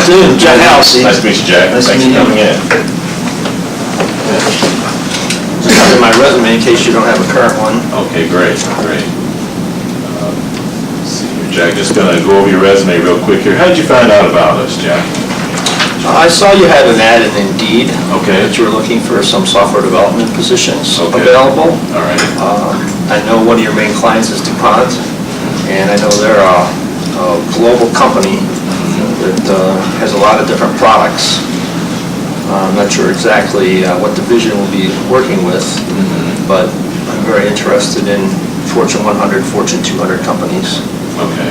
afternoon, Jack Halsey. Nice to meet you, Jack. Nice to Thanks meet for you. coming in. Just having my resume in case you don't have a current one. Okay, great, great. Let's see here, Jack, just gonna go over your resume real quick here. How did you find out about us, Jack? I saw you had an ad in Indeed. Okay. That you were looking for some software development positions Okay. available. All right. I know one of your main clients is DuPont, and I know they're a global company that has a lot of different products. I'm not sure exactly what division we'll be working with, but I'm very interested in Fortune 100, Fortune 200 companies. Okay.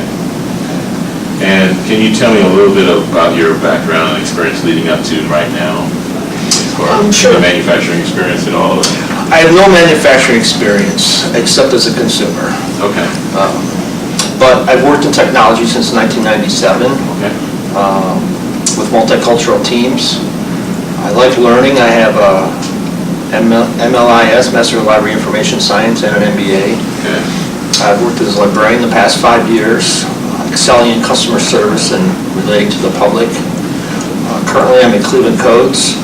And can you tell me a little bit about your background and experience leading up to right now? As far as Sure. the manufacturing experience at all? I have no manufacturing experience except as a consumer, Okay, but I've worked in technology since 1997 okay, with multicultural teams. I like learning. I have a MLIS, Master of Library Information Science, and an MBA. okay. I've worked as a librarian the past 5 years, excelling in customer service and relating to the public. Currently, I'm in Cleveland Codes,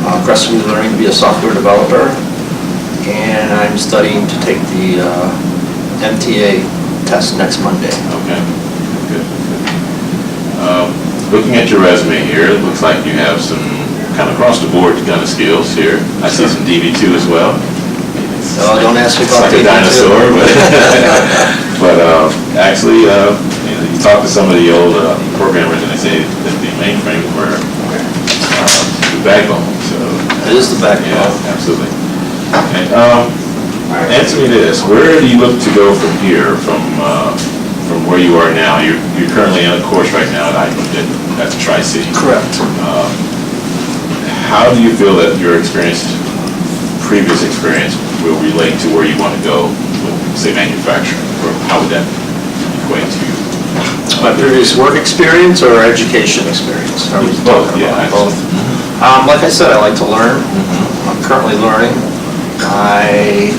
aggressively learning to be a software developer, and I'm studying to take the MTA test next Monday. Okay, good, good. Looking at your resume here, it looks like you have some kind of across-the-board kind of skills here. I see some DB2 as well. Oh, don't ask me It's about like a DB2. dinosaur, but actually, you talk to some of the old programmers and they say that the mainframes were the backbone, so. It is the backbone. Yeah, absolutely. Okay, answer me this, where do you look to go from here, from where you are now? You're currently on a course right now at Tri-C. Correct. How do you feel that your previous experience will relate to where you want to go with, say, manufacturing? Or how would that equate to you? My previous work experience or education experience? Are we Both, talking yeah, about absolutely. both? Like I said, I like to learn. I'm currently learning. I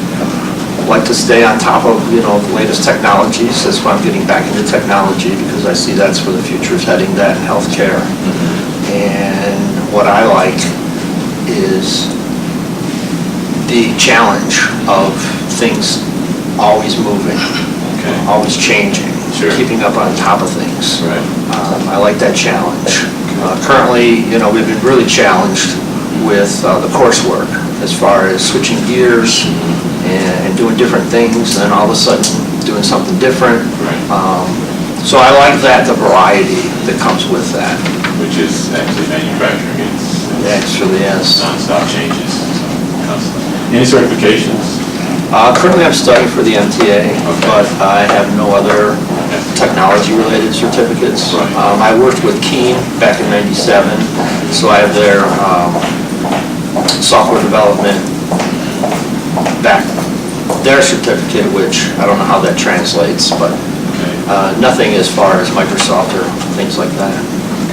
like to stay on top of, the latest technologies. That's why I'm getting back into technology, because I see that's where the future is heading, that and healthcare. And what I like is the challenge of things always moving, Okay. always changing, Sure. keeping up on top of things. Right. I like that challenge. Currently, we've been really challenged with the coursework as far as switching gears and doing different things, and then all of a sudden doing something different. Right. So I like that, the variety that comes with that. Which is actually manufacturing. It actually is. Non-stop changes, so constantly. Any certifications? Currently, I'm studying for the MTA, Okay. but I have no other technology-related certificates. Right. I worked with Keen back in '97, so I have their software development their certificate, which I don't know how that translates, but Okay. nothing as far as Microsoft or things like that.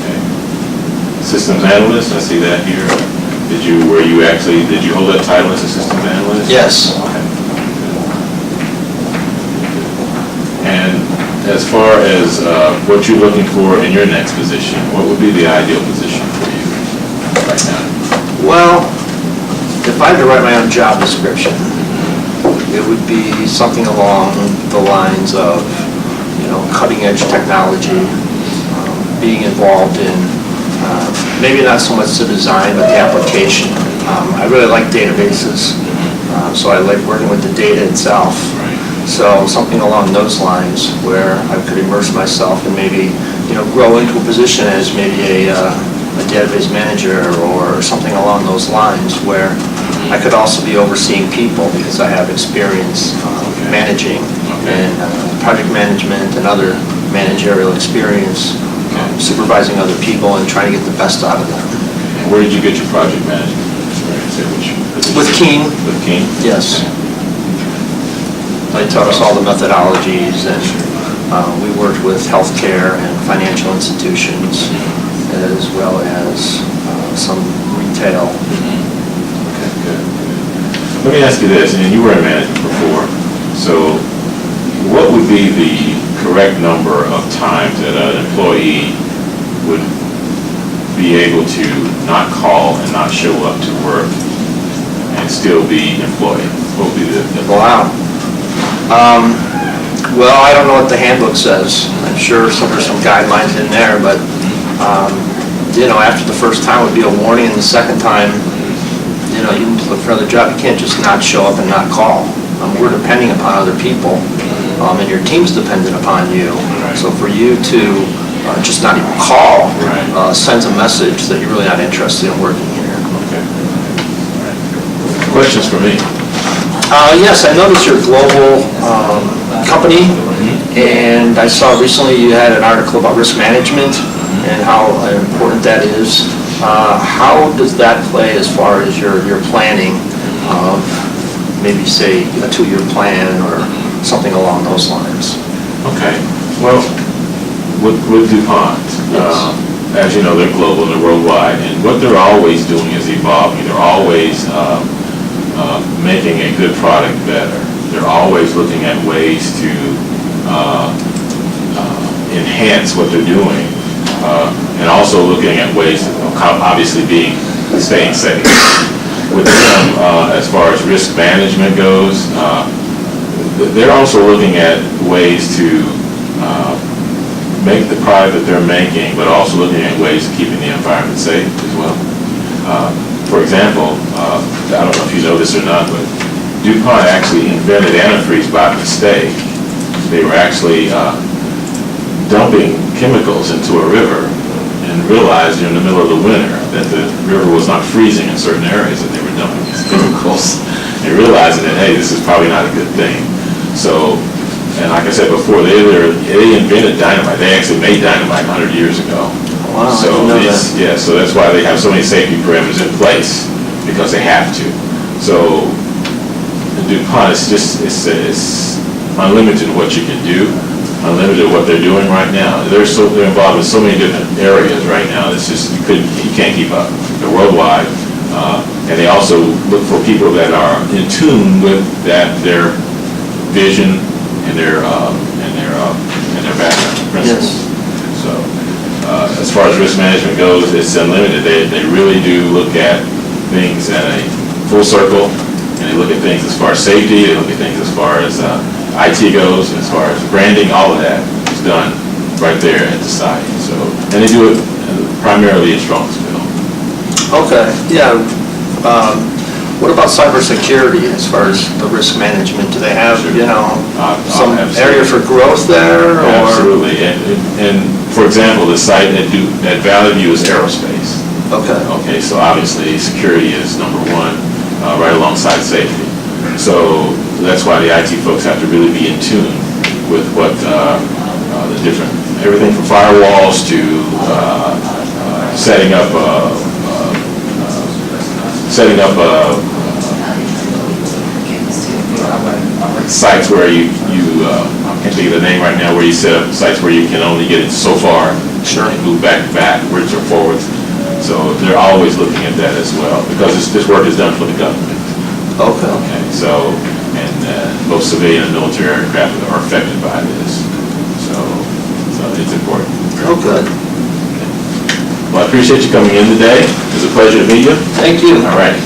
Okay. Systems analyst, I see that here. Did you hold that title as a systems analyst? Yes. Okay. And as far as what you're looking for in your next position, what would be the ideal position for you right now? Well, if I had to write my own job description, it would be something along the lines of, cutting-edge technology, being involved in, maybe not so much the design, but the application. I really like databases, so I like working with the data itself. Right. So something along those lines where I could immerse myself and maybe, grow into a position as maybe a database manager or something along those lines, where I could also be overseeing people because I have experience managing and project management and other managerial experience, supervising other people and trying to get the best out of them. And where did you get your project management experience? With Keen. With Keen? Yes. They taught us all the methodologies, and we worked with healthcare and financial institutions, as well as some retail. Okay, good. Let me ask you this, and you were in management before, so what would be the correct number of times that an employee would be able to not call and not show up to work and still be employed? What would be the Wow. Well, I don't know what the handbook says. I'm sure there's some guidelines in there, but, after the first time would be a warning, and the second time, you need to look for another job. You can't just not show up and not call. We're depending upon other people, and your team's dependent upon you. Right. So for you to just not even call Right. Sends a message that you're really not interested in working here. Okay. All right. Questions for me? Yes, I noticed you're a global company, and I saw recently you had an article about risk management and how important that is. How does that play as far as your planning of maybe, say, a 2-year plan or something along those lines? Okay. Well, with DuPont, as you know, they're global, they're worldwide, and what they're always doing is evolving. They're always making a good product better. They're always looking at ways to enhance what they're doing, and also looking at ways, obviously staying safe. With them, as far as risk management goes, they're also looking at ways to make the product that they're making, but also looking at ways of keeping the environment safe as well. For example, I don't know if you know this or not, but DuPont actually invented antifreeze by mistake. They were actually dumping chemicals into a river and realized in the middle of the winter that the river was not freezing in certain areas and they were dumping these chemicals and realizing that, hey, this is probably not a good thing. So, and like I said before, they invented dynamite. They actually made dynamite 100 years ago. Wow, I So didn't know that. yeah, so that's why they have so many safety parameters in place, because they have to. So DuPont is it's unlimited what you can do, unlimited what they're doing right now. They're involved in so many different areas right now. It's just you can't keep up. They're worldwide, and they also look for people that are in tune with their vision and their background principles. Yes. So. As far as risk management goes, it's unlimited. They really do look at things at a full circle, and they look at things as far as safety, they look at things as far as IT goes, and as far as branding, all of that is done right there at the site. So, and they do it primarily in Strongsville. Okay, yeah. What about cybersecurity as far as the risk management? Do they have, some area for growth there? Or? Absolutely. And for example, the site at Valley View is aerospace. Okay. Okay, so obviously security is number one, right alongside safety. So that's why the IT folks have to really be in tune with what the different, everything from firewalls to setting up sites where you I can't think of the name right now, where you set up sites where you can only get it so far. Sure. And move backwards or forwards. So they're always looking at that as well, because this work is done for the government. Okay. Okay, so, and both civilian and military aircraft are affected by this. So it's important. Oh, good. Well, I appreciate you coming in today. It was a pleasure to meet you. Thank you. All right.